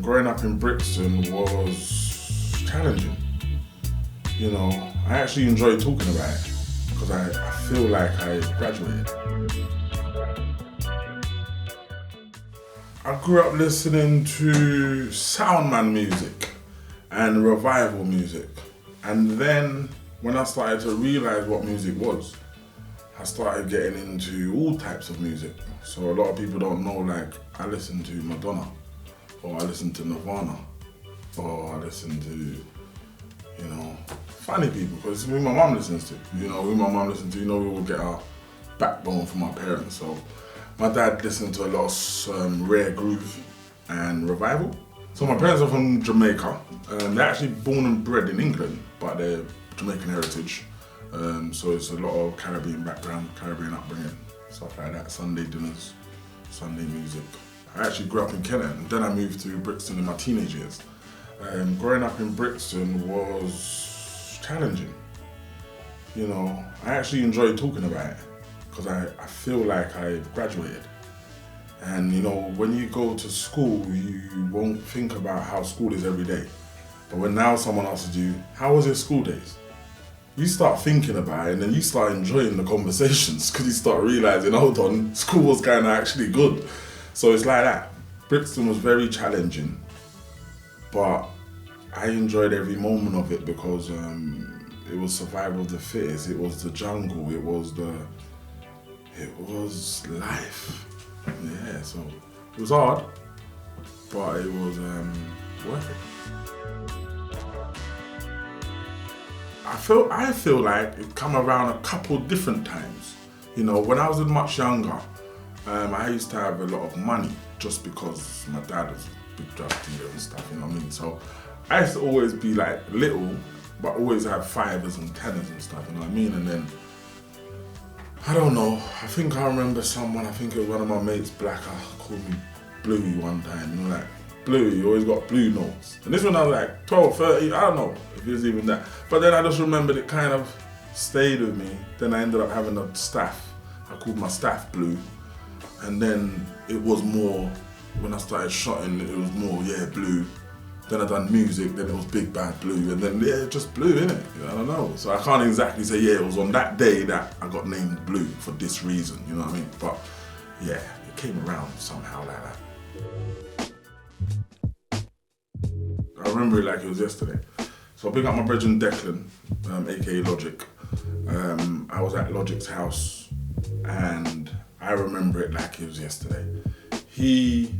Growing up in Brixton was challenging. You know, I actually enjoy talking about it because I feel like I graduated. I grew up listening to soundman music and revival music. And then when I started to realise what music was, I started getting into all types of music. So a lot of people don't know, like, I listen to Madonna, or I listen to Nirvana, or I listen to, funny people, because it's who my mum listens to. Who my mum listens to, we all get our backbone from our parents. So my dad listened to a lot of rare groove and revival. So my parents are from Jamaica. They're actually born and bred in England, but they're Jamaican heritage. So it's a lot of Caribbean background, Caribbean upbringing, stuff like that, Sunday dinners, Sunday music. I actually grew up in Kenya, and then I moved to Brixton in my teenage years. Growing up in Brixton was challenging. I actually enjoy talking about it because I feel like I graduated. And when you go to school, you won't think about how school is every day. But when now someone asks you, how was your school days? You start thinking about it, and then you start enjoying the conversations because you start realising, hold on, school was kind of actually good. So it's like that. Brixton was very challenging, but I enjoyed every moment of it because it was survival of the fittest, it was the jungle, it was life. Yeah, so it was hard, but it was worth it. I feel like it come around a couple different times. When I was much younger, I used to have a lot of money just because my dad was a big drug dealer and stuff, you know what I mean? So I used to always be like little, but always have fivers and tenors and stuff, you know what I mean? And then, I don't know, I think I remember someone, I think it was one of my mates, Blacker, called me Bluey one time, like, Bluey, you always got blue notes. And this when I was like 12, 13, I don't know if it was even that. But then I just remembered it kind of stayed with me. Then I ended up having a staff. I called my staff Blue. And then it was more, when I started shotting, it was more, Blue. Then I done music, then it was Big Bad Blue. And then, just Blue, innit? I don't know. So I can't exactly say, it was on that day that I got named Blue for this reason, you know what I mean? But it came around somehow like that. I remember it like it was yesterday. So I picked up my brethren Declan, aka Logic. I was at Logic's house and I remember it like it was yesterday. He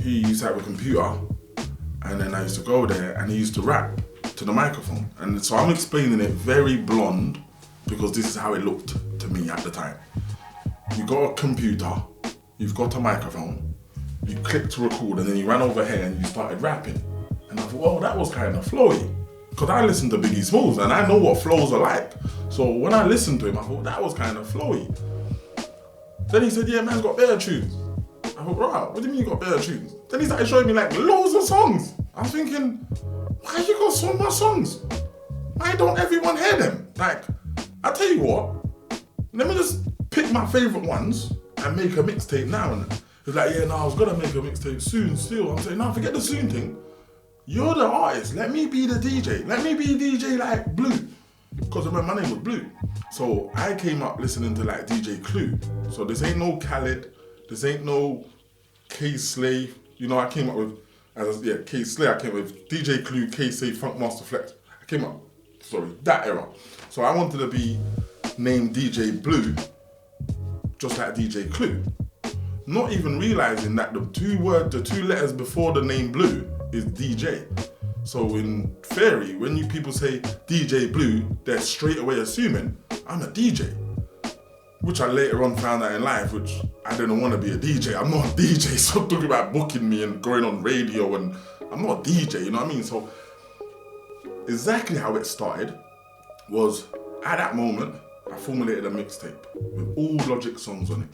used to have a computer and then I used to go there and he used to rap to the microphone. And so I'm explaining it very blonde because this is how it looked to me at the time. You got a computer, you've got a microphone, you clicked to record and then you ran over here and you started rapping. And I thought, that was kind of flowy. Because I listened to Biggie Smalls and I know what flows are like. So when I listened to him, I thought, that was kind of flowy. Then he said, man's got better tunes. I thought, right, what do you mean you got better tunes? Then he started showing me like loads of songs. I was thinking, why you got so much songs? Why don't everyone hear them? Like, I tell you what, let me just pick my favourite ones and make a mixtape now. And he's like, I was gonna make a mixtape soon still. I'm saying, no, forget the soon thing. You're the artist, let me be the DJ. Let me be DJ like Blue. Because remember, my name was Blue. So I came up listening to like DJ Clue. So this ain't no Khaled, this ain't no K-Slave. I came up with, K-Slave, I came with DJ Clue, K-Slave, Funk Master Flex. I came up, that era. So I wanted to be named DJ Blue, just like DJ Clue. Not even realizing that the two letters before the name Blue is DJ. So in theory, when people say DJ Blue, they're straight away assuming I'm a DJ. Which I later on found out in life, which I didn't want to be a DJ. I'm not a DJ, so talking about booking me and going on radio, and I'm not a DJ, you know what I mean? So exactly how it started was, at that moment, I formulated a mixtape with all Logic songs on it.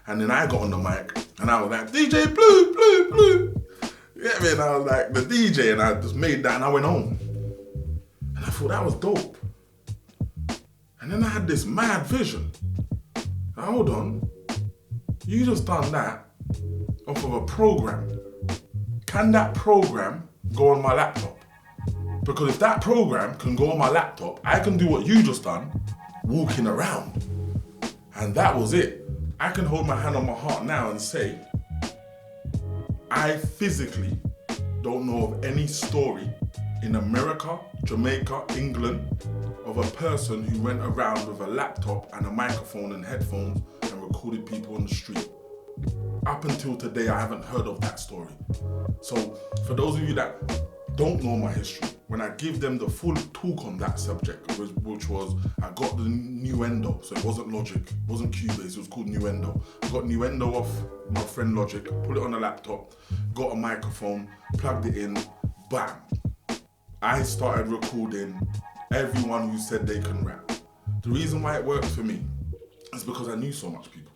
And then I got on the mic and I was like, DJ Blue, Blue, Blue. Yeah, man, I was like the DJ and I just made that and I went home. And I thought that was dope. And then I had this mad vision. Now, hold on, you just done that. off of a program. Can that program go on my laptop? Because if that program can go on my laptop, I can do what you just done, walking around. And that was it. I can hold my hand on my heart now and say, I physically don't know of any story in America, Jamaica, England, of a person who went around with a laptop and a microphone and headphones and recorded people on the street. Up until today, I haven't heard of that story. So for those of you that don't know my history, when I give them the full talk on that subject, which was, I got the Nuendo, so it wasn't Logic, it wasn't Cubase, it was called Nuendo. I got Nuendo off my friend Logic, put it on the laptop, got a microphone, plugged it in, bam. I started recording everyone who said they can rap. The reason why it worked for me is because I knew so much people.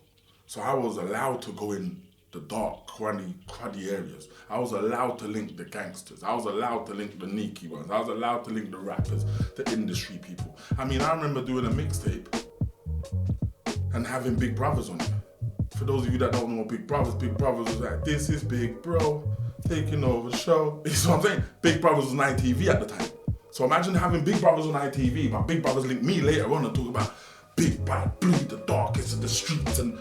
So I was allowed to go in the dark, cruddy areas. I was allowed to link the gangsters. I was allowed to link the sneaky ones. I was allowed to link the rappers, the industry people. I mean, I remember doing a mixtape and having Big Brothers on it. For those of you that don't know Big Brothers was like, this is Big Bro, taking over the show. You know what I'm saying? Big Brothers was on ITV at the time. So imagine having Big Brothers on ITV, but Big Brothers linked me later on and talk about Big Bad Blue, the darkest of the streets, and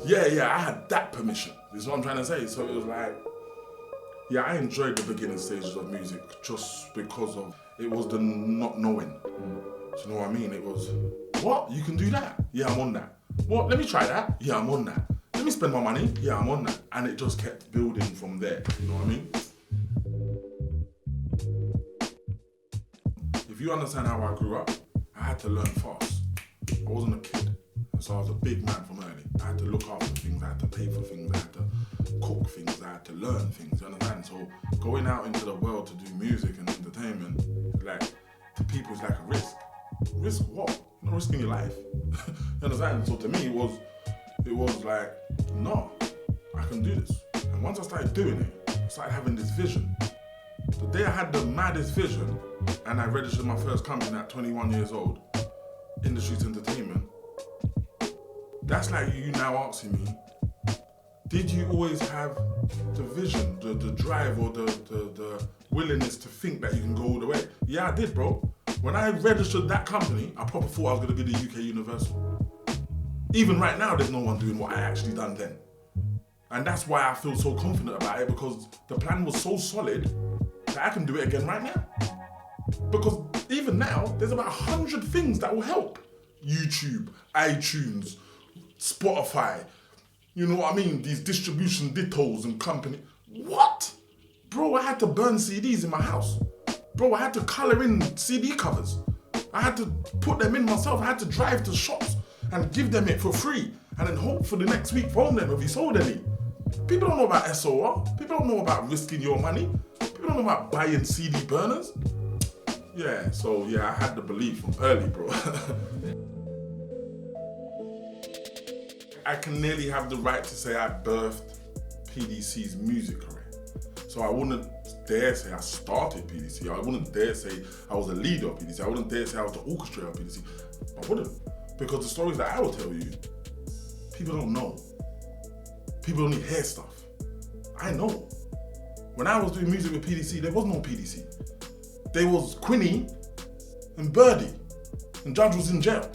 yeah, I had that permission. Is what I'm trying to say. So it was like, yeah, I enjoyed the beginning stages of music just because of, it was the not knowing. Do you know what I mean? It was, what? You can do that? Yeah, I'm on that. What? Let me try that? Yeah, I'm on that. Let me spend my money? Yeah, I'm on that. And it just kept building from there. You know what I mean? If you understand how I grew up, I had to learn fast. I wasn't a kid. So I was a big man from early. I had to look after things, I had to pay for things, I had to cook things, I had to learn things, you understand? So going out into the world to do music and entertainment, like, to people is like a risk. Risk what? You're not risking your life. You understand? So to me, it was like, no, I can do this. And once I started doing it, I started having this vision. The day I had the maddest vision, and I registered my first company at 21 years old, Industries Entertainment, that's like you now asking me, did you always have the vision, the drive, or the willingness to think that you can go all the way? Yeah, I did, bro. When I registered that company, I probably thought I was going to be the UK Universal. Even right now, there's no one doing what I actually done then. And that's why I feel so confident about it, because the plan was so solid that I can do it again right now. Because even now, there's about 100 things that will help. YouTube, iTunes, Spotify, you know what I mean? These distribution dittos and company. What? Bro, I had to burn CDs in my house. Bro, I had to color in CD covers. I had to put them in myself. I had to drive to shops and give them it for free. And then hope for the next week phone them if you sold any. People don't know about SOR. People don't know about risking your money. People don't know about buying CD burners. Yeah, so yeah, I had the belief from early, bro. I can nearly have the right to say I birthed PDC's music career. So I wouldn't dare say I started PDC. I wouldn't dare say I was a leader of PDC. I wouldn't dare say I was the orchestrator of PDC. I wouldn't. Because the stories that I will tell you, people don't know. People only hear stuff. I know. When I was doing music with PDC, there was no PDC. There was Quinny and Birdie, and Judge was in jail.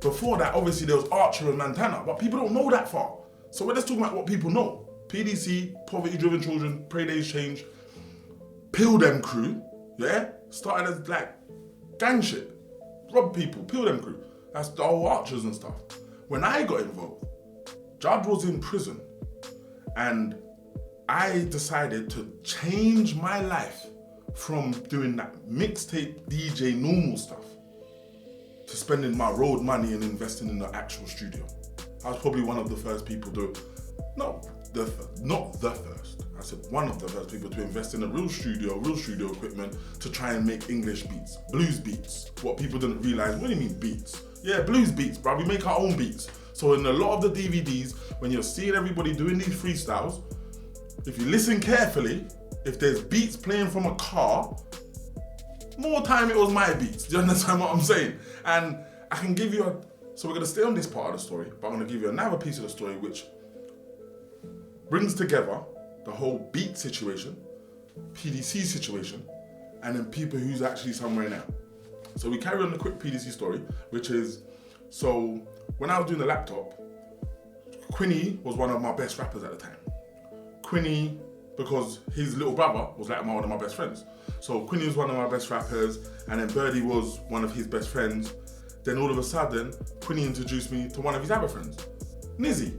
Before that, obviously, there was Archer and Montana, but people don't know that far. So we're just talking about what people know. PDC, Poverty-Driven Children, Pray Days Change, Pill Them Crew, yeah? Started as like gang shit. Rob people, Pill Them Crew. That's the whole Archers and stuff. When I got involved, Judge was in prison, and I decided to change my life from doing that mixtape DJ normal stuff to spending my road money and investing in the actual studio. I was probably one of the first people to, not the first, I said one of the first people to invest in a real studio equipment to try and make English beats, blues beats. What people didn't realize, what do you mean beats? Yeah, blues beats, bro, we make our own beats. So in a lot of the DVDs, when you're seeing everybody doing these freestyles, if you listen carefully, if there's beats playing from a car, more time it was my beats. Do you understand what I'm saying? And I can give you so we're gonna stay on this part of the story, but I'm gonna give you another piece of the story which brings together the whole beat situation, PDC situation, and then people who's actually somewhere now. So we carry on the quick PDC story, which is, so when I was doing the laptop, Quinny was one of my best rappers at the time. Quinny, because his little brother was like one of my best friends. So Quinny was one of my best rappers, and then Birdie was one of his best friends. Then all of a sudden, Quinny introduced me to one of his other friends, Nizzy.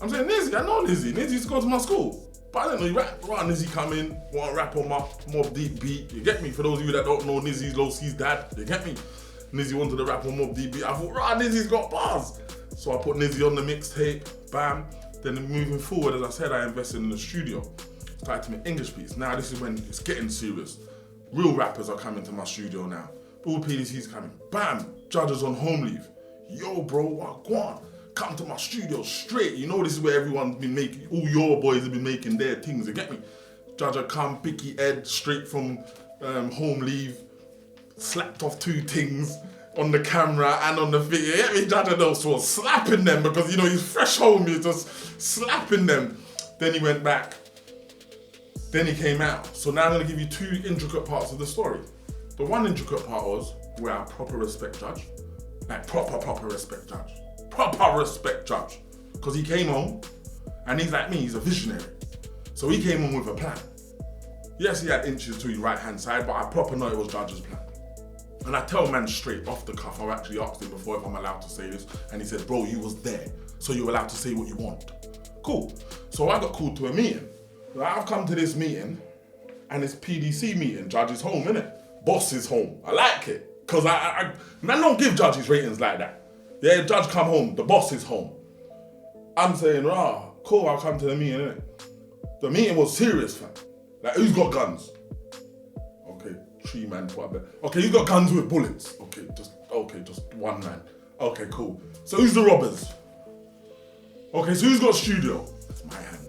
I'm saying, Nizzy, I know Nizzy. Nizzy used to go to my school. But I didn't know you rap. Right, Nizzy come in, want to rap on my Mob Deep beat. You get me? For those of you that don't know Nizzy's Low C's dad, you get me? Nizzy wanted to rap on Mob Deep beat. I thought, right, Nizzy's got bars. So I put Nizzy on the mixtape, bam. Then moving forward, as I said, I invested in the studio. Started to make English beats. Now this is when it's getting serious. Real rappers are coming to my studio now. All PDC's coming. Bam! Judges on home leave. Yo, bro, what? Go on. Come to my studio straight. You know this is where everyone's been making, all your boys have been making their things, you get me? Judge come, picky Ed, straight from home leave, slapped off 2 things on the camera and on the video. You get me? Judge also was slapping them because, you know, he's fresh home, he's just slapping them. Then he went back. Then he came out. So now I'm gonna give you 2 intricate parts of the story. The one intricate part was where I proper respect Judge. Like proper respect Judge. Proper respect Judge. Because he came home, and he's like me, he's a visionary. So he came home with a plan. Yes, he had inches to his right hand side, but I proper know it was Judge's plan. And I tell man straight off the cuff, I actually asked him before if I'm allowed to say this, and he said, bro, you was there, so you're allowed to say what you want. Cool. So I got called to a meeting. I've come to this meeting, and it's PDC meeting, Judge's home, innit? Boss is home. I like it. Because man don't give Judge his ratings like that. Yeah, Judge come home, the boss is home. I'm saying, cool, I'll come to the meeting, innit? The meeting was serious, fam. Like, who's got guns? Okay, 3 man, what I bet. Okay, who's got guns with bullets? Okay, just 1 man. Okay, cool. So who's the robbers? Okay, so who's got studio? That's my hand.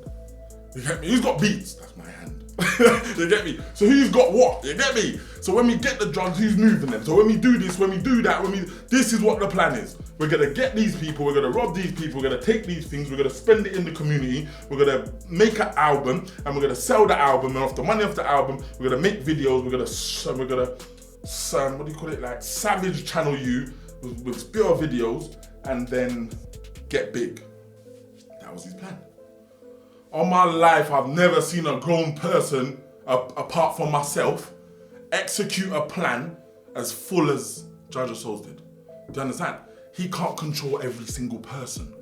You get me? Who's got beats? That's my hand. You get me? So who's got what? You get me? So when we get the drugs, who's moving them? So when we do this, when we do that, this is what the plan is. We're gonna get these people, we're gonna rob these people, we're gonna take these things, we're gonna spend it in the community, we're gonna make an album, and we're gonna sell the album, and off the money of the album, we're gonna make videos, we're gonna what do you call it, like savage channel you with pure videos, and then get big. That was his plan. All my life, I've never seen a grown person, apart from myself, execute a plan as full as Judge Souls did. Do you understand? He can't control every single person.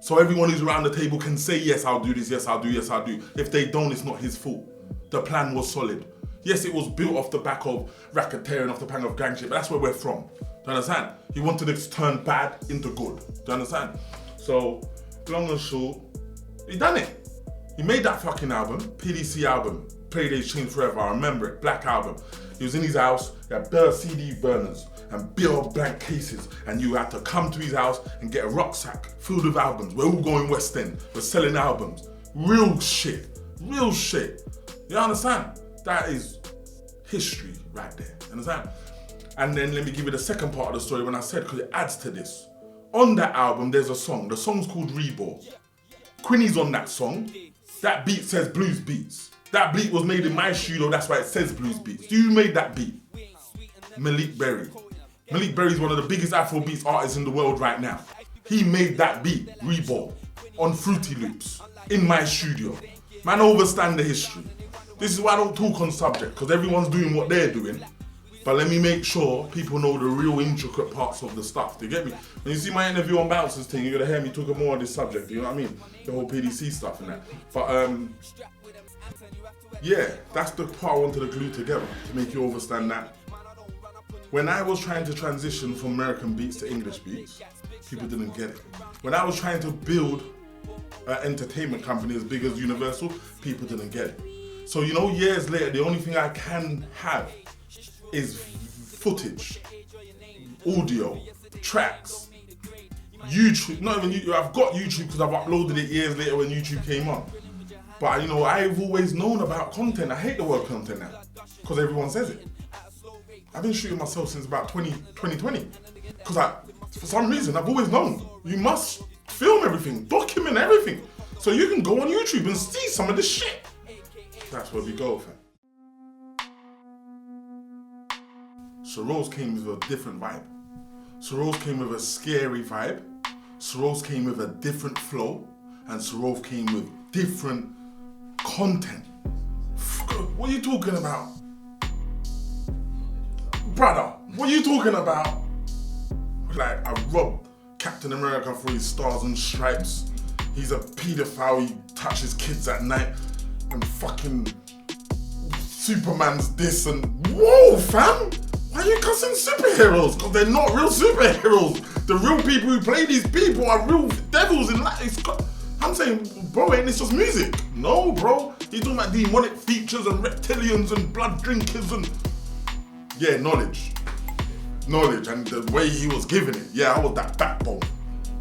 So everyone who's around the table can say, yes, I'll do this, yes, I'll do, yes, I'll do. If they don't, it's not his fault. The plan was solid. Yes, it was built off the back of racketeering, off the back of gang shit, but that's where we're from. Do you understand? He wanted to turn bad into good. Do you understand? So, long and short, he done it. He made that fucking album, PDC album, Playdays Change Forever, I remember it, black album. He was in his house, he had bare CD burners and bare blank cases, and you had to come to his house and get a rucksack filled with albums. We're all going West End, we're selling albums. Real shit. You understand? That is history right there, you understand? And then let me give you the second part of the story when I said, because it adds to this. On that album, there's a song, the song's called Reborn. Quinny's on that song. That beat says Blues Beats. That beat was made in my studio, that's why it says Blues Beats. Who made that beat? Malik Berry. Malik Berry is one of the biggest Afrobeats artists in the world right now. He made that beat, Reborn, on Fruity Loops, in my studio. Man, overstand the history. This is why I don't talk on subject, because everyone's doing what they're doing. But let me make sure people know the real intricate parts of the stuff. Do you get me? When you see my interview on Bouncers thing, you're gonna hear me talk more on this subject. You know what I mean? The whole PDC stuff and that. But yeah, that's the part I wanted to glue together to make you understand that. When I was trying to transition from American beats to English beats, people didn't get it. When I was trying to build an entertainment company as big as Universal, people didn't get it. So you know, years later, the only thing I can have is footage, audio, tracks, YouTube. Not even YouTube. I've got YouTube because I've uploaded it years later when YouTube came on. But you know, I've always known about content. I hate the word content now because everyone says it. I've been shooting myself since about 2020 because for some reason I've always known you must film everything, document everything. So you can go on YouTube and see some of the shit. That's where we go, fam. Sorose came with a different vibe. Sorose came with a scary vibe. Sorose came with a different flow. And Sorose came with different content. What are you talking about? Brother, what are you talking about? Like, I robbed Captain America for his stars and stripes. He's a paedophile, he touches kids at night. And fucking Superman's this and... Whoa, fam! Why are you cussing superheroes? Because they're not real superheroes. The real people who play these people are real devils in life. I'm saying, bro, ain't this just music? No, bro. He's talking about demonic features and reptilians and blood drinkers and... Yeah, knowledge. Knowledge and the way he was giving it. Yeah, I was that backbone.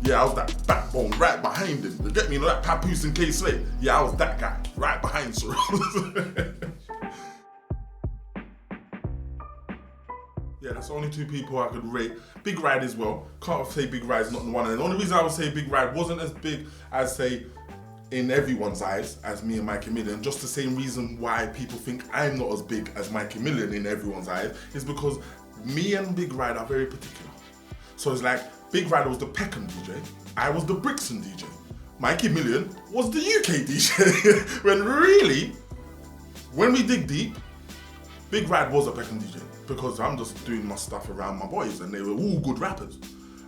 Yeah, I was that backbone right behind him. You get me? You know that Papoose and K-Slay? Yeah, I was that guy right behind Sorose. Yeah, that's the only two people I could rate. Big Ride as well. Can't say Big Ride's not the one. And the only reason I would say Big Ride wasn't as big as, say, in everyone's eyes as me and Mikey Million. Just the same reason why people think I'm not as big as Mikey Million in everyone's eyes is because me and Big Ride are very particular. So it's like, Big Ride was the Peckham DJ, I was the Brixton DJ. Mikey Million was the UK DJ. When really, when we dig deep, Big Ride was a Peckham DJ because I'm just doing my stuff around my boys and they were all good rappers.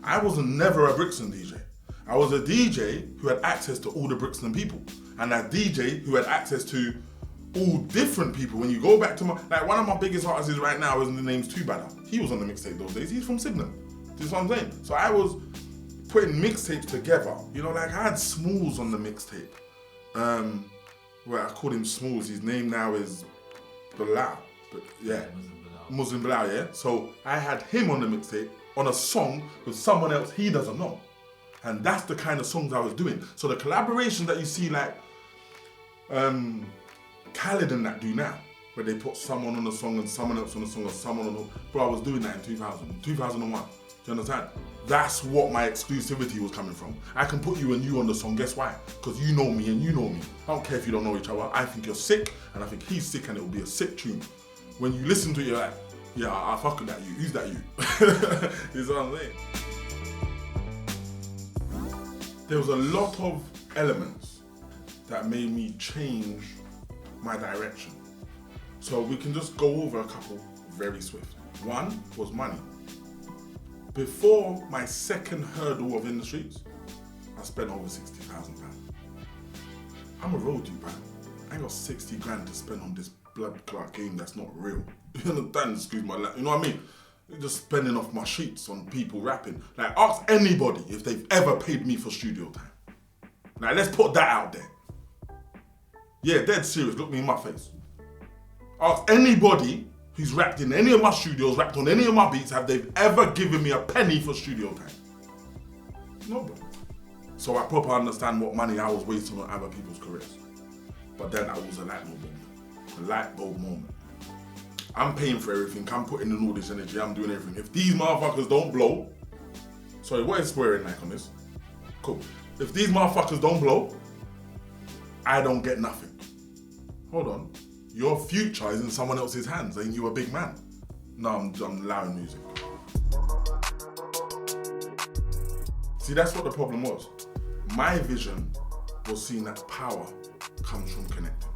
I was never a Brixton DJ. I was a DJ who had access to all the Brixton people and a DJ who had access to all different people. When you go back to like one of my biggest artists right now, the name's Too Badder. He was on the mixtape those days. He's from Sydenham. Do you know what I'm saying? So I was putting mixtapes together. You know, like I had Smalls on the mixtape. Well, I called him Smalls. His name now is Bilal. But yeah, Muslim Bilal, yeah. So I had him on the mixtape on a song with someone else he doesn't know. And that's the kind of songs I was doing. So the collaboration that you see like Khaled and that do now, where they put someone on a song and someone else on a song or someone on a... Bro, I was doing that in 2000, 2001. Do you understand? That's what my exclusivity was coming from. I can put you and you on the song, guess why? Because you know me and you know me. I don't care if you don't know each other. I think you're sick and I think he's sick and it will be a sick tune. When you listen to it, you're like, yeah, I fuck with that you. Who's that you? You know what I'm saying? There was a lot of elements that made me change my direction. So we can just go over a couple very swift. One was money. Before my second hurdle of in the streets, I spent over £60,000. I'm a road dude, man. I ain't got 60 grand to spend on this blood clot game that's not real. You understand? Excuse my language. You know what I mean? Just spending off my sheets on people rapping. Like, ask anybody if they've ever paid me for studio time. Like, let's put that out there. Yeah, dead serious. Look me in my face. Ask anybody who's rapped in any of my studios, rapped on any of my beats, have they ever given me a penny for studio time? Nobody. So I properly understand what money I was wasting on other people's careers. But then that was a light bulb moment. A light bulb moment. I'm paying for everything. I'm putting in all this energy. I'm doing everything. If these motherfuckers don't blow... Sorry, what is swearing like on this? Cool. If these motherfuckers don't blow, I don't get nothing. Hold on. Your future is in someone else's hands. Ain't you a big man? No, I'm allowing music. See, that's what the problem was. My vision was seeing that power comes from connecting.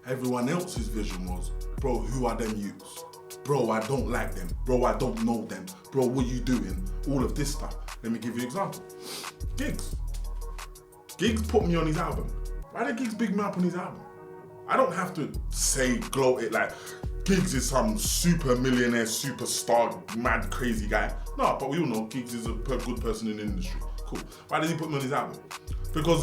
Everyone else's vision was, bro, who are them youths? Bro, I don't like them. Bro, I don't know them. Bro, what you doing? All of this stuff. Let me give you an example. Giggs. Giggs put me on his album. Why did Giggs big me up on his album? I don't have to say, gloat it like Giggs is some super millionaire, superstar, mad, crazy guy. No, but we all know Giggs is a good person in the industry. Cool. Why did he put me on his album? Because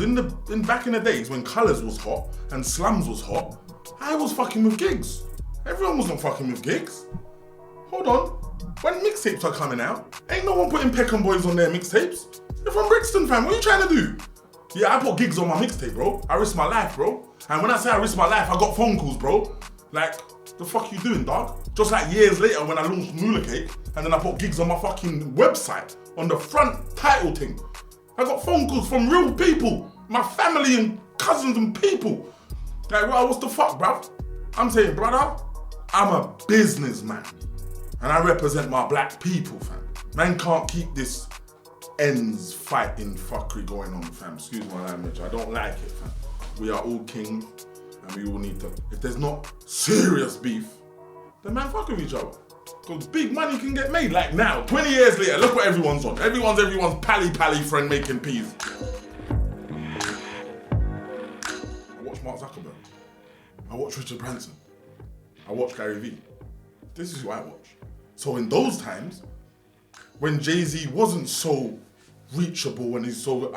back in the days when Colours was hot and Slums was hot, I was fucking with Giggs. Everyone wasn't fucking with Giggs. Hold on. When mixtapes are coming out, ain't no one putting Peckham Boys on their mixtapes. You're from Brixton, fam. What are you trying to do? Yeah, I put Giggs on my mixtape, bro. I risked my life, bro. And when I say I risked my life, I got phone calls, bro. Like, the fuck you doing, dog? Just like years later when I launched Mula Cake, and then I put Giggs on my fucking website, on the front title thing. I got phone calls from real people, my family and cousins and people. Like, well, what's the fuck, bruv? I'm saying, brother, I'm a businessman. And I represent my black people, fam. Man can't keep this ends fighting fuckery going on, fam. Excuse my language, I don't like it, fam. We are all kings, and we all need to, if there's not serious beef, then man, fuck with each other. Because big money can get made. Like now, 20 years later, look what everyone's on. Everyone's pally friend making peas. I watch Mark Zuckerberg. I watch Richard Branson. I watch Gary Vee. This is who I watch. So in those times, when Jay-Z wasn't so reachable and I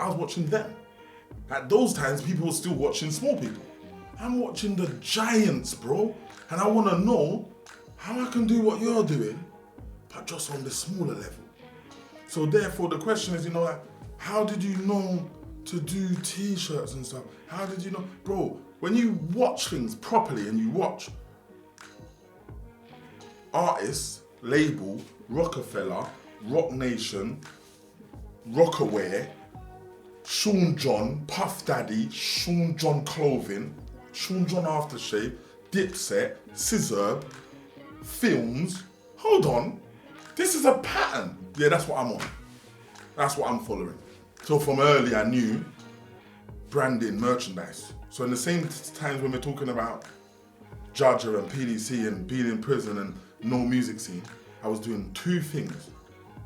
was watching them. At those times, people were still watching small people. I'm watching the giants, bro. And I want to know how I can do what you're doing, but just on the smaller level. So therefore, the question is, like, how did you know to do t-shirts and stuff? How did you know? Bro, when you watch things properly and you watch artists, label, Rockefeller, Rock Nation, Rockaware, Sean John, Puff Daddy, Sean John Clothing, Sean John Aftershave, Dipset, Scissor, Films. Hold on, this is a pattern. Yeah, that's what I'm on. That's what I'm following. So from early I knew branding, merchandise. So in the same times when we're talking about Judger and PDC and being in prison and no music scene, I was doing two things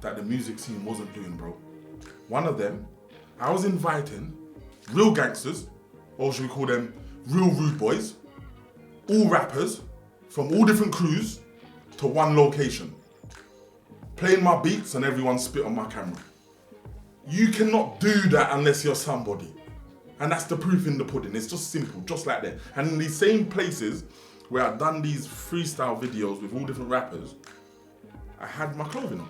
that the music scene wasn't doing, bro. One of them, I was inviting real gangsters, or should we call them real rude boys, all rappers from all different crews to one location. Playing my beats and everyone spit on my camera. You cannot do that unless you're somebody. And that's the proof in the pudding. It's just simple, just like that. And in these same places where I've done these freestyle videos with all different rappers, I had my clothing on.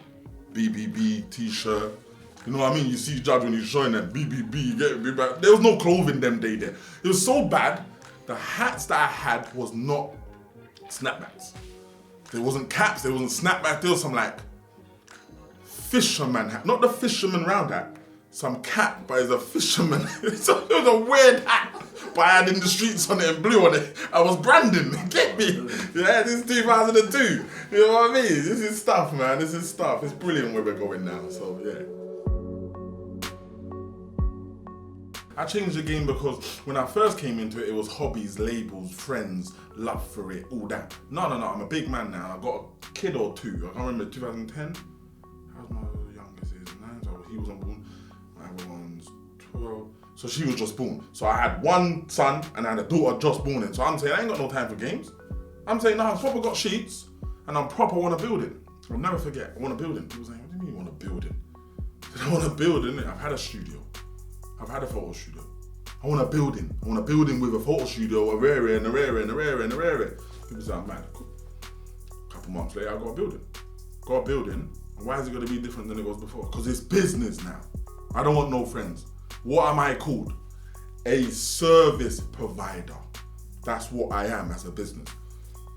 BBB, t-shirt. You know what I mean? You see Judge when he's showing them BBB, you get me back. There was no clothing them day there. It was so bad, the hats that I had was not snapbacks. There wasn't caps, there wasn't snapbacks, there was some like fisherman hat. Not the fisherman round hat, some cap, but it's a fisherman. So it was a weird hat, but I had in the streets on it and blue on it. I was branding, get me? Yeah, this is 2002. You know what I mean? This is stuff, man, this is stuff. It's brilliant where we're going now, so yeah. I changed the game because when I first came into it, it was hobbies, labels, friends, love for it, all that. No, I'm a big man now. I got a kid or two. I can't remember, 2010? How's my youngest? Is 9, so he wasn't born. My other one's 12. So she was just born. So I had one son and I had a daughter just born in. So I'm saying I ain't got no time for games. I'm saying, no, I've proper got sheets and I'm proper want a building. I'll never forget, I want a building. People saying, what do you mean you want a building? I said, I want a building. I've had a studio. I've had a photo studio. I want a building. I want a building with a photo studio, a rare and a rare and a rare and a rare. People say I'm mad. A couple months later, I got a building. Got a building. And why is it going to be different than it was before? Because it's business now. I don't want no friends. What am I called? A service provider. That's what I am as a business.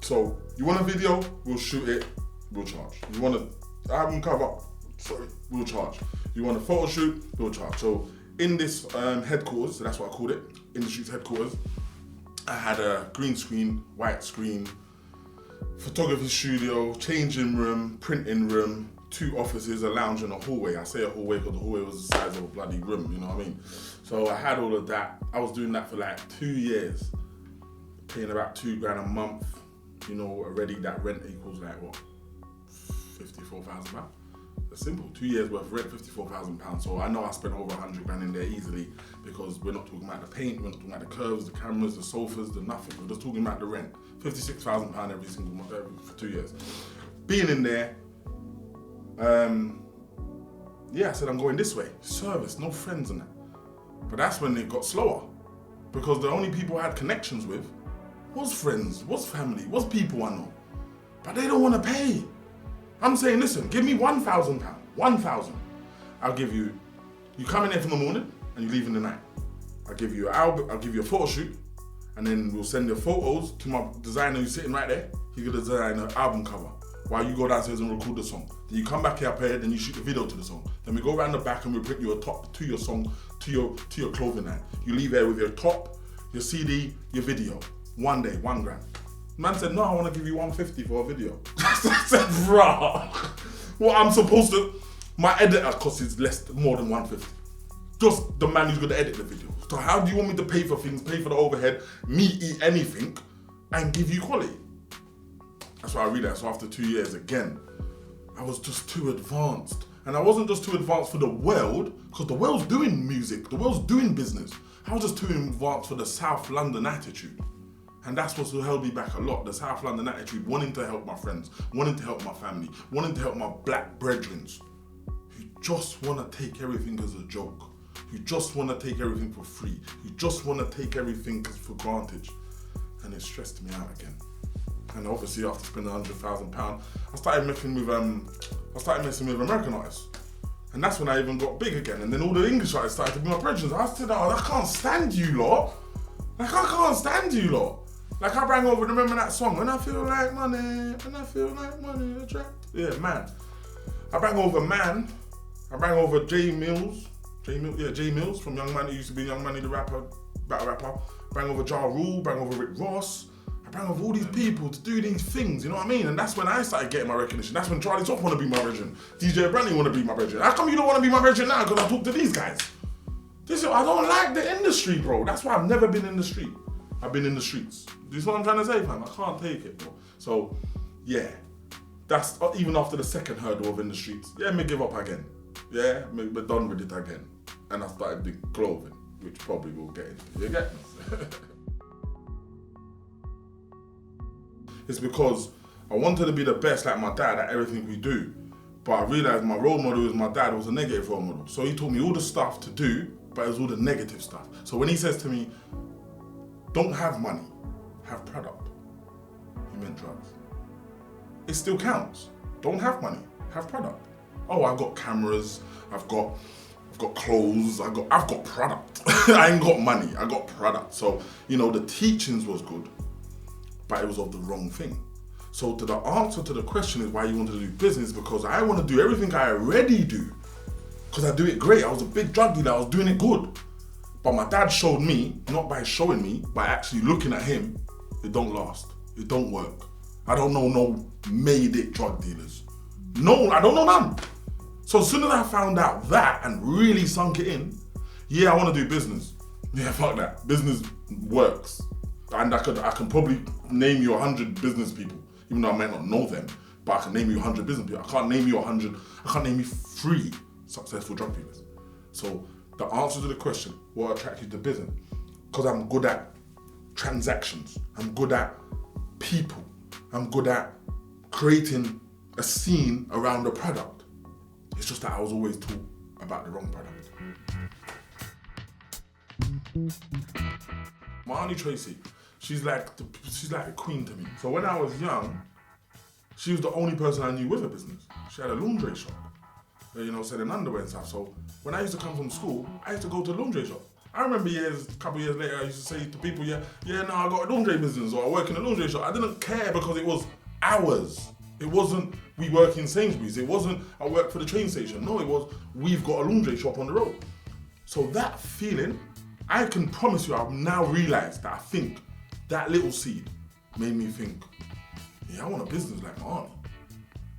So, you want a video? We'll shoot it. We'll charge. You want an album cover? Sorry, we'll charge. You want a photo shoot? We'll charge. So, in this headquarters, so that's what I called it, Industries headquarters, I had a green screen, white screen, photography studio, changing room, printing room, 2 offices, a lounge and a hallway. I say a hallway because the hallway was the size of a bloody room, you know what I mean? So I had all of that. I was doing that for like 2 years, paying about £2,000 a month. You know, already that rent equals like what, £54,000? It's simple, 2 years worth of rent, £54,000. So I know I spent over £100 in there easily because we're not talking about the paint, we're not talking about the curves, the cameras, the sofas, the nothing. We're just talking about the rent. £56,000 every single month for 2 years. Being in there, I said I'm going this way. Service, no friends and that. But that's when it got slower because the only people I had connections with was friends, was family, was people I know. But they don't want to pay. I'm saying, listen, give me £1,000, 1,000. I'll give you come in here from the morning and you leave in the night. I'll give you an album, I'll give you a photo shoot, and then we'll send your photos to my designer who's sitting right there. He's gonna design an album cover. while you go downstairs and record the song. Then you come back here up here, then you shoot the video to the song. Then we go around the back and we print you a top to your song, to your clothing line. You leave here with your top, your CD, your video. One day, $1,000. Man said, no, I want to give you 150 for a video. I said, bruh, what I'm supposed to, my editor costs more than 150. Just the man who's gonna edit the video. So how do you want me to pay for things, pay for the overhead, me eat anything, and give you quality? That's why I realized. So after 2 years again, I was just too advanced. And I wasn't just too advanced for the world, because the world's doing music, the world's doing business. I was just too advanced for the South London attitude. And that's what's held me back a lot, the South London attitude, wanting to help my friends, wanting to help my family, wanting to help my black brethren, who just want to take everything as a joke, who just want to take everything for free, who just want to take everything for granted. And it stressed me out again. And obviously after spending £100,000, I started messing with American artists. And that's when I even got big again. And then all the English artists started to be my brethren. I said, oh, I can't stand you lot. Like, I can't stand you lot. Like, I rang over, remember that song? When I feel like money, when I feel like money, attract. Yeah, man. I rang over Man. I rang over J Mills from Young Money, used to be Young Money, the rapper, battle rapper. I rang over Ja Rule, rang over Rick Ross. I rang over all these people to do these things, you know what I mean? And that's when I started getting my recognition. That's when Charlie Top want to be my brethren. DJ Brandy want to be my brethren. How come you don't want to be my brethren now? Because I talk to these guys. I don't like the industry, bro. That's why I've never been in the street. I've been in the streets. Do you see what I'm trying to say, fam? I can't take it, bro. So, yeah. That's even after the second hurdle of in the streets. Yeah, me give up again. Yeah, me done with it again. And I started doing clothing, which probably we'll get into. You get me? It's because I wanted to be the best like my dad at everything we do. But I realized my role model was my dad was a negative role model. So he taught me all the stuff to do, but it was all the negative stuff. So when he says to me, don't have money, have product, he meant drugs. It still counts. Don't have money, have product. Oh, I've got cameras, I've got clothes, I've got product. I ain't got money, I got product. So, the teachings was good, but it was of the wrong thing. So the answer to the question is why you want to do business, because I want to do everything I already do. Because I do it great. I was a big drug dealer, I was doing it good. But my dad showed me, not by showing me, by actually looking at him, it don't last, it don't work. I don't know no made it drug dealers. No, I don't know none. So as soon as I found out that and really sunk it in, yeah, I want to do business. Yeah, fuck that. Business works. And I can probably name you 100 business people, even though I might not know them, but I can name you 100 business people. I can't name you 3 successful drug dealers. So the answer to the question, what attracted you to business? Because I'm good at transactions. I'm good at people. I'm good at creating a scene around the product. It's just that I was always taught about the wrong product. My auntie Tracy, she's like a queen to me. So when I was young, she was the only person I knew with a business. She had a laundry shop, selling underwear and stuff. So when I used to come from school, I used to go to the laundry shop. I remember a couple years later, I used to say to people, I got a laundry business, or I work in a laundry shop. I didn't care because it was hours. It wasn't, we work in Sainsbury's. It wasn't, I work for the train station. No, it was, we've got a laundry shop on the road. So that feeling, I can promise you, I've now realized that I think that little seed made me think, I want a business like my aunt.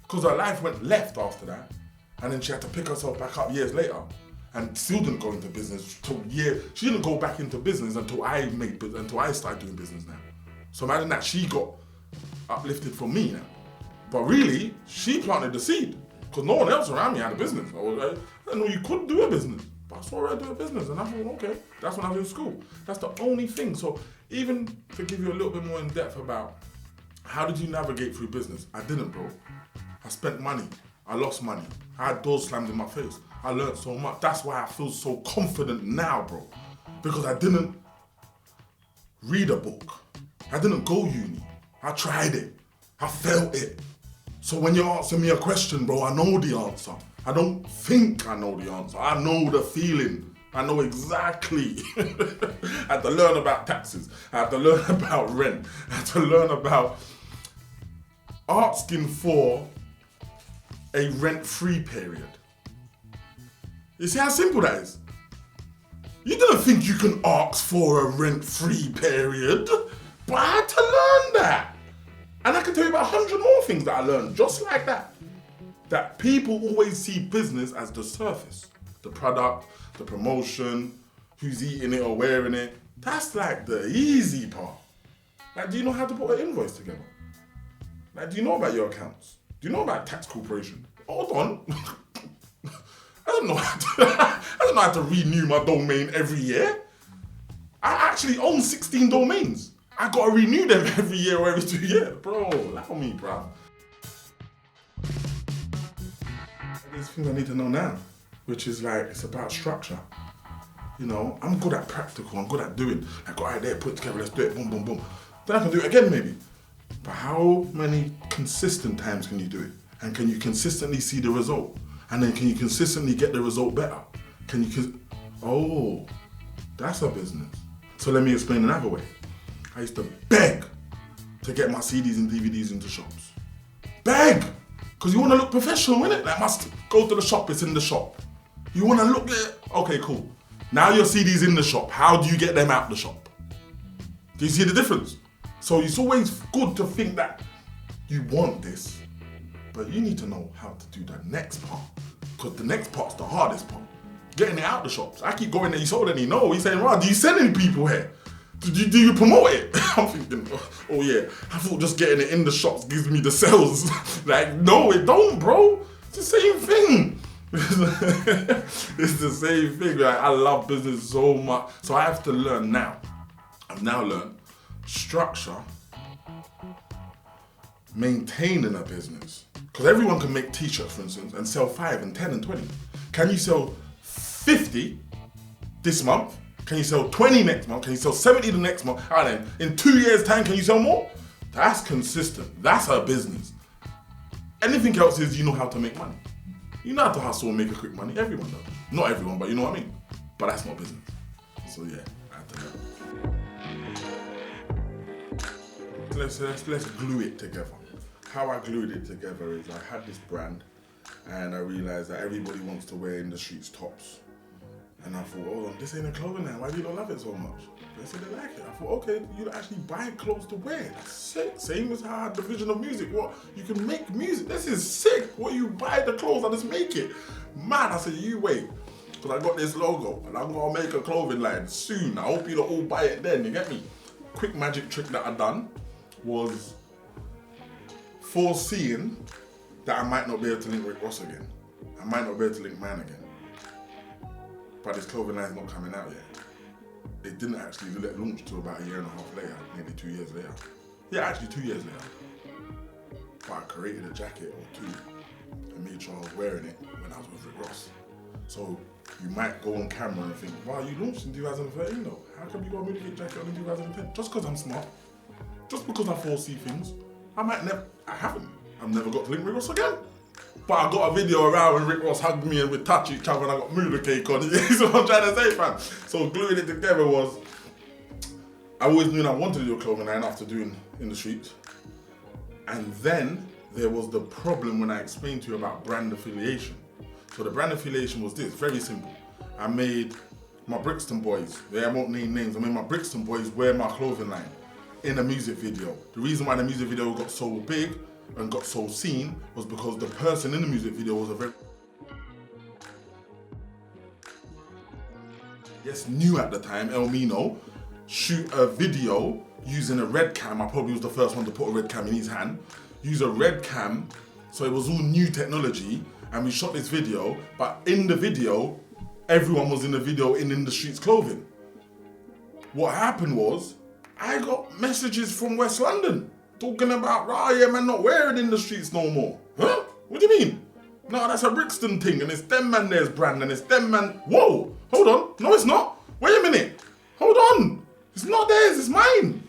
Because her life went left after that. And then she had to pick herself back up years later. And still didn't go into business she didn't go back into business until I started doing business now. So imagine that she got uplifted from me now. But really, she planted the seed. Because no one else around me had a business. I was like, I know you could do a business. But I saw her do a business and I thought, okay, that's when I was in school. That's the only thing. So even to give you a little bit more in depth about how did you navigate through business? I didn't, bro. I spent money. I lost money. I had doors slammed in my face. I learned so much. That's why I feel so confident now, bro. Because I didn't read a book. I didn't go uni. I tried it. I felt it. So when you answer me a question, bro, I know the answer. I don't think I know the answer. I know the feeling. I know exactly. I had to learn about taxes. I had to learn about rent. I had to learn about asking for a rent-free period. You see how simple that is? You didn't think you can ask for a rent-free period, but I had to learn that. And I can tell you about 100 more things that I learned just like that. That people always see business as the surface. The product, the promotion, who's eating it or wearing it. That's like the easy part. Like, do you know how to put an invoice together? Like, do you know about your accounts? Do you know about tax corporation? Hold on. I don't know how to renew my domain every year. I actually own 16 domains. I gotta renew them every year or every 2 years. Bro, allow me, bro. There's things I need to know now, which is like, it's about structure. You know, I'm good at practical, I'm good at doing. Like, all right, there, put it together, let's do it, boom, boom, boom. Then I can do it again, maybe. But how many consistent times can you do it? And can you consistently see the result? And then can you consistently get the result better? Oh, that's a business. So let me explain another way. I used to beg to get my CDs and DVDs into shops. Beg! Because you want to look professional, innit? Like, must go to the shop, it's in the shop. You want to look at it? Okay, cool. Now your CD's in the shop. How do you get them out the shop? Do you see the difference? So it's always good to think that you want this, but you need to know how to do the next part. Because the next part's the hardest part. Getting it out the shops. I keep going there, you sold any? No. He's saying, right, do you send any people here? Do you promote it? I'm thinking, oh yeah, I thought just getting it in the shops gives me the sales. Like, no, it don't, bro. It's the same thing. It's the same thing. Like, I love business so much. So I have to learn now. I've now learned structure, maintaining a business. Because everyone can make t-shirts, for instance, and sell 5 and 10 and 20. Can you sell 50 this month? Can you sell 20 next month? Can you sell 70 the next month? And then in 2 years' time, can you sell more? That's consistent. That's a business. Anything else is you know how to make money. You know how to hustle and make a quick money. Everyone does. Not everyone, but you know what I mean. But that's not business. So yeah, I had to learn. Let's glue it together. How I glued it together is I had this brand and I realized that everybody wants to wear in the streets tops. And I thought, hold on, this ain't a clothing line. Why do you not love it so much? They said they like it. I thought, okay, you actually buy clothes to wear. That's sick. Same as how I had the vision of music. What? You can make music. This is sick. What, you buy the clothes and just make it. Man, I said, you wait. Because I got this logo and I'm going to make a clothing line soon. I hope you all buy it then, you get me? Quick magic trick that I done was foreseeing that I might not be able to link Rick Ross again. I might not be able to link mine again. But this clothing line's not coming out yet. It didn't actually launch till about 1.5 years later, maybe 2 years later. Yeah, actually 2 years later. But I created a jacket or two and made sure I was wearing it when I was with Rick Ross. So you might go on camera and think, wow, you launched in 2013 though. How come you got a Mula Cake jacket on in 2010? Just because I'm smart. Just because I foresee things. I've never got to link Rick Ross again. But I got a video around when Rick Ross hugged me and we touched each other and I got Mula Cake on it. That's what I'm trying to say, fam. So gluing it together was, I always knew I wanted to do a clothing line after doing in the streets. And then there was the problem when I explained to you about brand affiliation. So the brand affiliation was this, very simple. I made my Brixton boys, I won't name names, I made my Brixton boys wear my clothing line in a music video. The reason why the music video got so big and got so seen was because the person in the music video was a very new at the time, El Mino, shoot a video using a red cam. I probably was the first one to put a red cam in his hand. Use a red cam, so it was all new technology, and we shot this video, but in the video, everyone was in the video in the streets clothing. What happened was, I got messages from West London talking about, yeah man, not wearing in the streets no more. Huh? What do you mean? No, that's a Brixton thing, and it's them man there's brand, and it's them man. Whoa, hold on. No, it's not. Wait a minute. Hold on. It's not theirs, it's mine.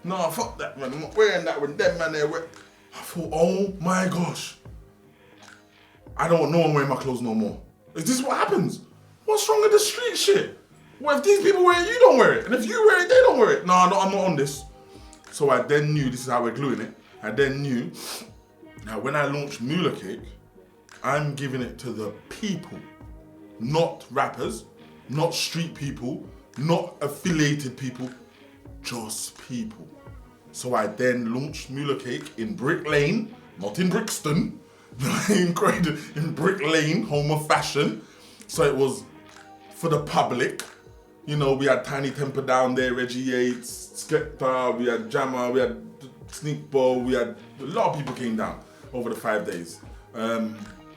No, fuck that man. I'm not wearing that when them man there wear. I thought, oh my gosh. I don't want no one wearing my clothes no more. Is this what happens? What's wrong with the street shit? Well, if these people wear it, you don't wear it. And if you wear it, they don't wear it. No, I'm not on this. So I then knew, this is how we're gluing it. I then knew Now, when I launch Mula Cake, I'm giving it to the people, not rappers, not street people, not affiliated people, just people. So I then launched Mula Cake in Brick Lane, not in Brixton, in Brick Lane, home of fashion. So it was for the public. You know, we had Tiny Temper down there, Reggie Yates, Skepta, we had Jammer, we had Sneak Bowl, we had a lot of people came down over the 5 days.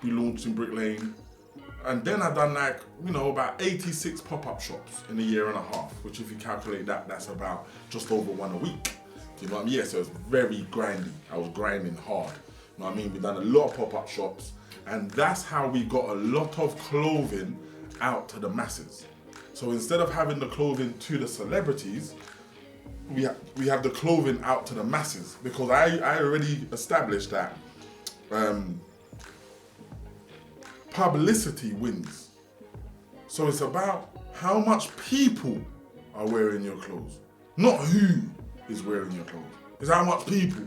We launched in Brick Lane. And then I done like, you know, about 86 pop-up shops in a year and a half, which if you calculate that, that's about just over one a week. Do you know what I mean? Yeah, so it was very grindy. I was grinding hard. You know what I mean? We done a lot of pop-up shops, and that's how we got a lot of clothing out to the masses. So instead of having the clothing to the celebrities, we have the clothing out to the masses, because I already established that publicity wins. So it's about how much people are wearing your clothes, not who is wearing your clothes. It's how much people.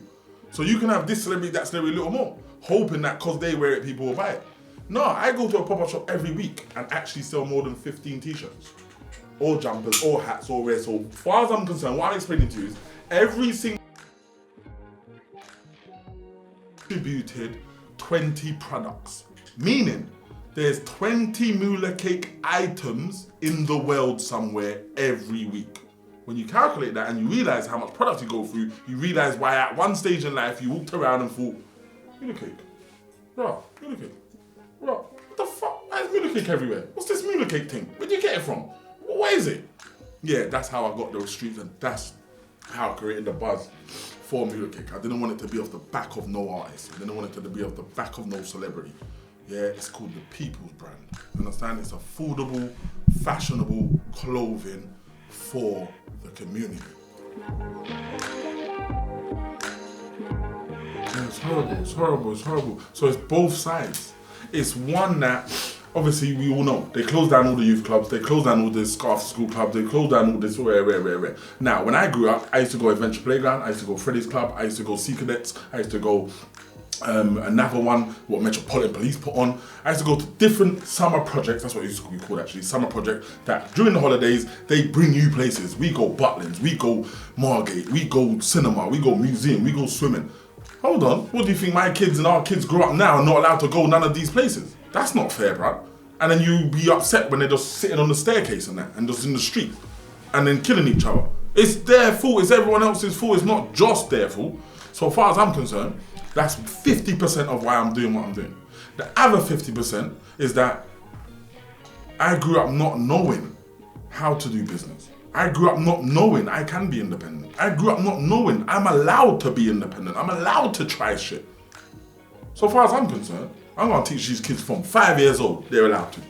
So you can have this celebrity, that celebrity, a little more, hoping that because they wear it, people will buy it. No, I go to a pop-up shop every week and actually sell more than 15 t-shirts, or jumpers, or hats, or wear. So far as I'm concerned, what I'm explaining to you is every single distributed 20 products, meaning there's 20 Mula Cake items in the world somewhere every week. When you calculate that and you realize how much product you go through, you realize why at one stage in life you walked around and thought, Mula Cake, bro, Mula Cake, bro, what the fuck? Why is Mula Cake everywhere? What's this Mula Cake thing? Where'd you get it from? Where is it? Yeah, that's how I got those streets, and that's how I created the buzz for Mula Cake. I didn't want it to be off the back of no artist. I didn't want it to be off the back of no celebrity. Yeah, it's called the People's Brand. You understand? It's affordable, fashionable clothing for the community. Yeah, it's horrible. So it's both sides. It's one that, obviously we all know, they closed down all the youth clubs, they closed down all the Scarf School clubs, they closed down all this, where. Now, when I grew up, I used to go Adventure Playground, I used to go Freddy's Club, I used to go Sea Cadets, I used to go another one, what Metropolitan Police put on. I used to go to different summer projects, that's what it used to be called actually, summer project, that during the holidays, they bring you places. We go Butlins, we go Margate, we go cinema, we go museum, we go swimming. Hold on, what do you think my kids and our kids grow up now and not allowed to go none of these places? That's not fair, bruh. And then you be upset when they're just sitting on the staircase and that, and just in the street, and then killing each other. It's their fault, it's everyone else's fault, it's not just their fault. So far as I'm concerned, that's 50% of why I'm doing what I'm doing. The other 50% is that I grew up not knowing how to do business. I grew up not knowing I can be independent. I grew up not knowing I'm allowed to be independent. I'm allowed to try shit. So far as I'm concerned, I'm gonna teach these kids from 5 years old, they're allowed to.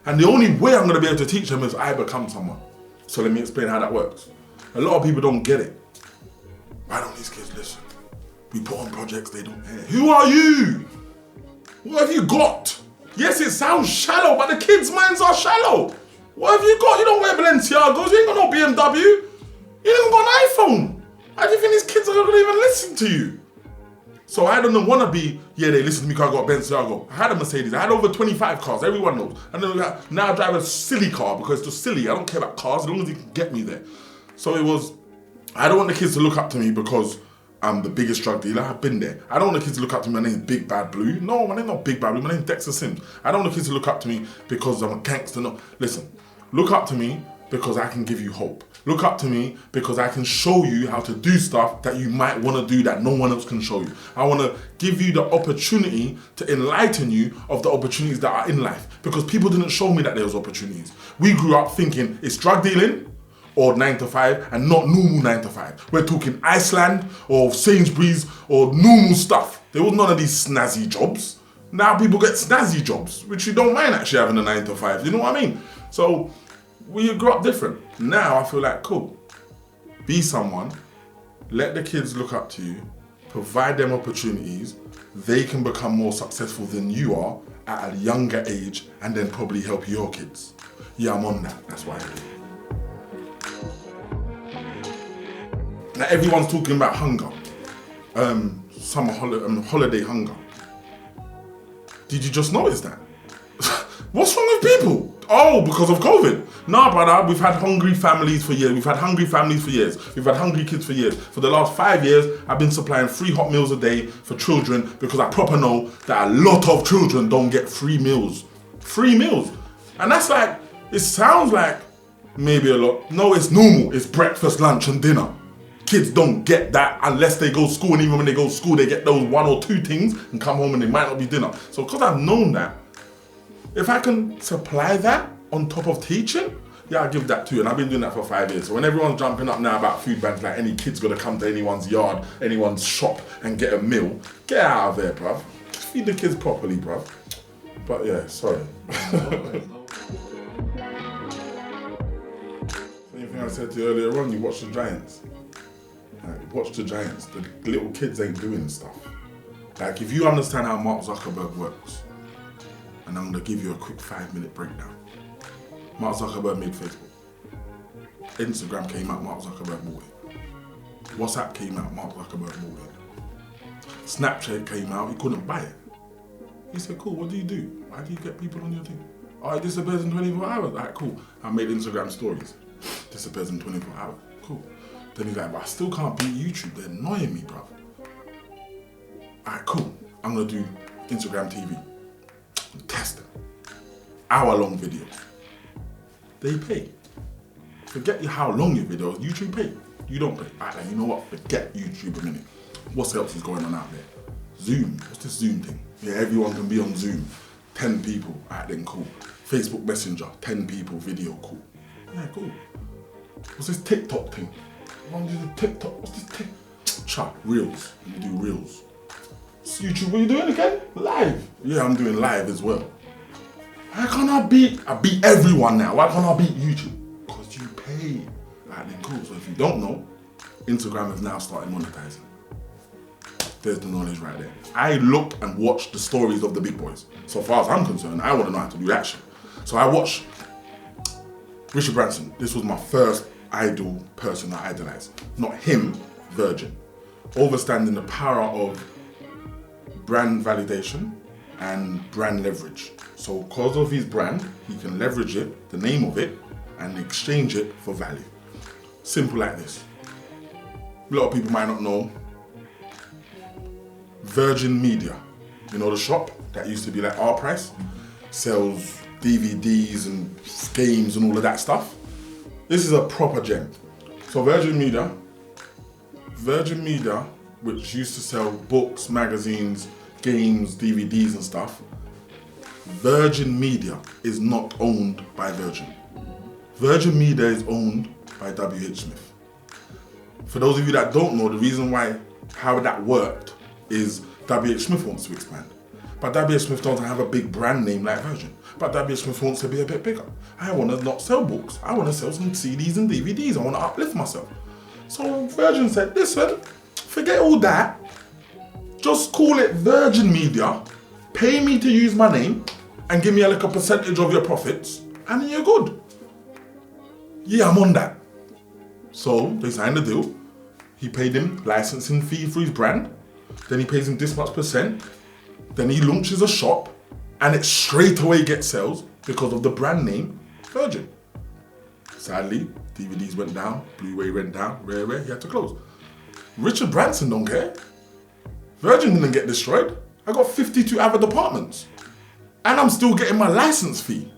And the only way I'm gonna be able to teach them is I become someone. So let me explain how that works. A lot of people don't get it. Why don't these kids listen? We put on projects they don't hear. Who are you? What have you got? Yes, it sounds shallow, but the kids' minds are shallow. What have you got? You don't wear Balenciagos, you ain't got no BMW. You ain't even got an iPhone. How do you think these kids are gonna even listen to you? So I don't want to be, yeah, they listen to me because I got a Balenciaga. I had a Mercedes, I had over 25 cars, everyone knows. And then now I drive a silly car because it's just silly. I don't care about cars as long as you can get me there. So it was, I don't want the kids to look up to me because I'm the biggest drug dealer. I've been there. I don't want the kids to look up to me, my name's Big Bad Blue. No, my name's not Big Bad Blue, my name's Dexter Sims. I don't want the kids to look up to me because I'm a gangster. No, listen, look up to me because I can give you hope. Look up to me because I can show you how to do stuff that you might want to do that no one else can show you. I want to give you the opportunity to enlighten you of the opportunities that are in life, because people didn't show me that there was opportunities. We grew up thinking it's drug dealing or 9 to 5 and not normal 9 to 5. We're talking Iceland or Sainsbury's or normal stuff. There was none of these snazzy jobs. Now people get snazzy jobs, which you don't mind actually having a 9 to 5. You know what I mean? So we grew up different. Now I feel like, cool, be someone, let the kids look up to you, provide them opportunities, they can become more successful than you are at a younger age and then probably help your kids. Yeah, I'm on that, that's why I do. Now everyone's talking about hunger. summer holiday hunger. Did you just notice that? What's wrong with people? Oh, because of COVID. Nah, brother, we've had hungry families for years. We've had hungry families for years. We've had hungry kids for years. For the last 5 years, I've been supplying free hot meals a day for children because I proper know that a lot of children don't get free meals. Free meals. And that's like, it sounds like maybe a lot. No, it's normal. It's breakfast, lunch, and dinner. Kids don't get that unless they go to school, and even when they go to school, they get those 1 or 2 things and come home and they might not be dinner. So because I've known that, if I can supply that on top of teaching, yeah, I'll give that to you. And I've been doing that for 5 years. So when everyone's jumping up now about food banks, like any kid's gonna come to anyone's yard, anyone's shop and get a meal, get out of there, bruv. Just feed the kids properly, bruv. But yeah, sorry. Same thing I said to you earlier on, you watch the Giants. Like, watch the Giants. The little kids ain't doing stuff. Like, if you understand how Mark Zuckerberg works, and I'm gonna give you a quick 5-minute breakdown. Mark Zuckerberg made Facebook. Instagram came out, Mark Zuckerberg bought it. WhatsApp came out, Mark Zuckerberg bought it. Snapchat came out, he couldn't buy it. He said, cool, what do you do? Why do you get people on your thing? Oh, it disappears in 24 hours. Alright, cool. I made Instagram stories. Disappears in 24 hours. Cool. Then he's like, but I still can't beat YouTube. They're annoying me, bruv. Alright, cool. I'm gonna do Instagram TV. Test them. Hour-long videos. They pay. Forget how long your videos, YouTube pay. You don't pay. Alright, you know what? Forget YouTube a minute. What else is going on out there? Zoom. What's this Zoom thing? Yeah, everyone can be on Zoom. 10 people. Alright, then cool. Facebook Messenger. 10 people. Video. Cool. Yeah, cool. What's this TikTok thing? I want to do the TikTok. What's this TikTok? Chat. Reels. You do Reels. YouTube, what are you doing again? Live. Yeah, I'm doing live as well. Why can't I beat everyone now? Why can't I beat YouTube? Because you pay. Alright then cool. So if you don't know, Instagram has now started monetizing. There's the knowledge right there. I look and watch the stories of the big boys. So far as I'm concerned, I want to know how to do that shit. So I watched Richard Branson. This was my first idol person I idolized. Not him, Virgin. Overstanding the power of brand validation and brand leverage. So because of his brand, he can leverage it, the name of it, and exchange it for value. Simple like this. A lot of people might not know Virgin Media. You know the shop that used to be like our price? Sells DVDs and games and all of that stuff. This is a proper gem. So Virgin Media, which used to sell books, magazines, games, DVDs and stuff, Virgin Media is not owned by Virgin. Virgin Media is owned by WH Smith. For those of you that don't know, the reason why, how that worked is WH Smith wants to expand. But WH Smith doesn't have a big brand name like Virgin. But WH Smith wants to be a bit bigger. I want to not sell books. I want to sell some CDs and DVDs. I want to uplift myself. So Virgin said, listen, forget all that. Just call it Virgin Media. Pay me to use my name and give me like a percentage of your profits. And then you're good. Yeah, I'm on that. So they signed the deal. He paid him licensing fee for his brand. Then he pays him this much percent. Then he launches a shop and it straight away gets sales because of the brand name Virgin. Sadly, DVDs went down, Blu-ray went down, rare, he had to close. Richard Branson don't care. Virgin didn't get destroyed. I got 52 other departments. And I'm still getting my license fee.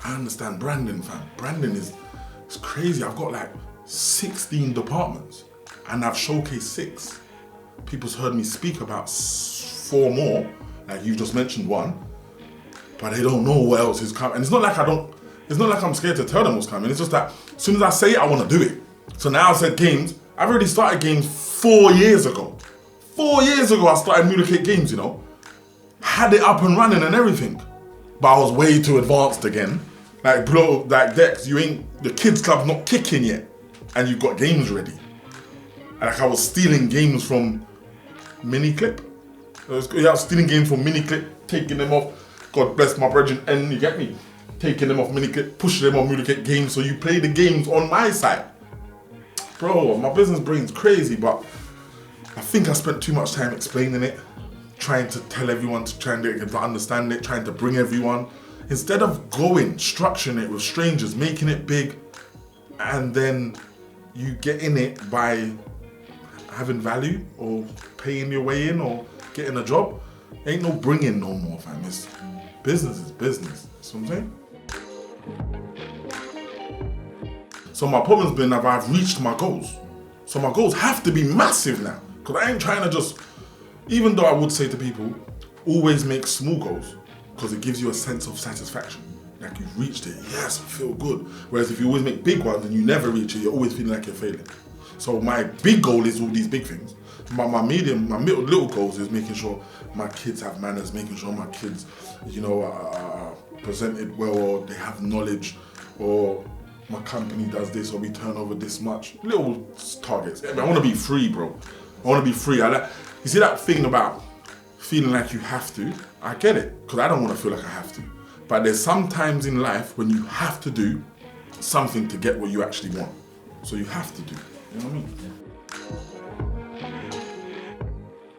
I understand branding, fam. Branding is crazy. I've got like 16 departments and I've showcased 6. People's heard me speak about 4 more, like you've just mentioned one, but they don't know what else is coming. And it's not like I'm scared to tell them what's coming. It's just that as soon as I say it, I want to do it. So now I said games. I've already started games 4 years ago. 4 years ago, I started Mula Cake Games, you know. Had it up and running and everything. But I was way too advanced again. Like, bro, like Dex, the kids club's not kicking yet. And you've got games ready. Like, I was stealing games from Miniclip. I was stealing games from Miniclip, taking them off. God bless my brethren, and you get me? Taking them off Miniclip, pushing them on Mula Cake Games, so you play the games on my side. Bro, my business brain's crazy, but I think I spent too much time explaining it, trying to tell everyone to try and get them to understand it, trying to bring everyone. Instead of structuring it with strangers, making it big, and then you get in it by having value or paying your way in or getting a job. Ain't no bringing no more, fam. It's business is business. That's what I'm saying. So my problem's been that I've reached my goals. So my goals have to be massive now. Because I ain't trying to just, even though I would say to people, always make small goals. Because it gives you a sense of satisfaction. Like you've reached it, yes, I feel good. Whereas if you always make big ones and you never reach it, you're always feeling like you're failing. So my big goal is all these big things. My little goals is making sure my kids have manners, making sure my kids, are presented well, or they have knowledge, or my company does this, or we turn over this much. Little targets. I want to be free, bro. I want to be free. You see that thing about feeling like you have to? I get it, because I don't want to feel like I have to. But there's some times in life when you have to do something to get what you actually want. So you have to do. You know what I mean?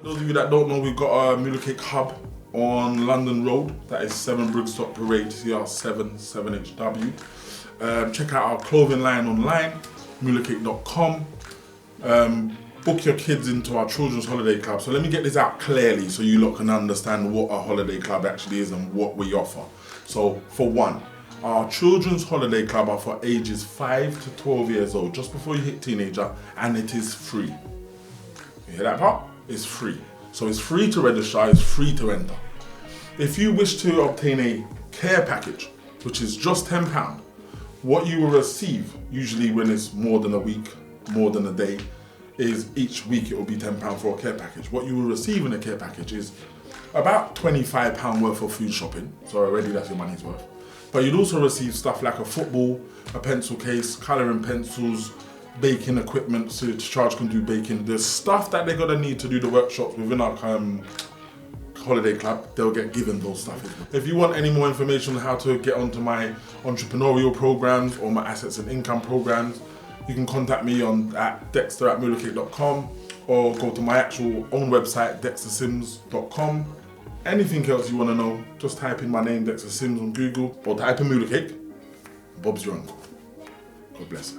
Those of you that don't know, we've got a Mula Cake hub on London Road. That is 7 Brigstock Parade, CR7 7HW. Check out our clothing line online, mulacake.com. Book your kids into our children's holiday club. So let me get this out clearly so you lot can understand what a holiday club actually is and what we offer. So for one, our children's holiday club are for ages 5 to 12 years old, just before you hit teenager, and it is free. You hear that part? It's free. So it's free to register, it's free to enter. If you wish to obtain a care package, which is just £10, what you will receive, usually when it's more than a week, more than a day, is each week it will be £10 for a care package. What you will receive in a care package is about £25 worth of food shopping, so already that's your money's worth. But you'd also receive stuff like a football, a pencil case, colouring pencils, baking equipment, so Charge can do baking. The stuff that they're gonna need to do the workshops within our holiday club, they'll get given those stuff. If you want any more information on how to get onto my entrepreneurial programs or my assets and income programs, you can contact me at dexter@mulacake.com or go to my actual own website, dextersims.com. Anything else you want to know, just type in my name, Dexter Sims, on Google, or type in Mula Cake. Bob's your uncle. God bless.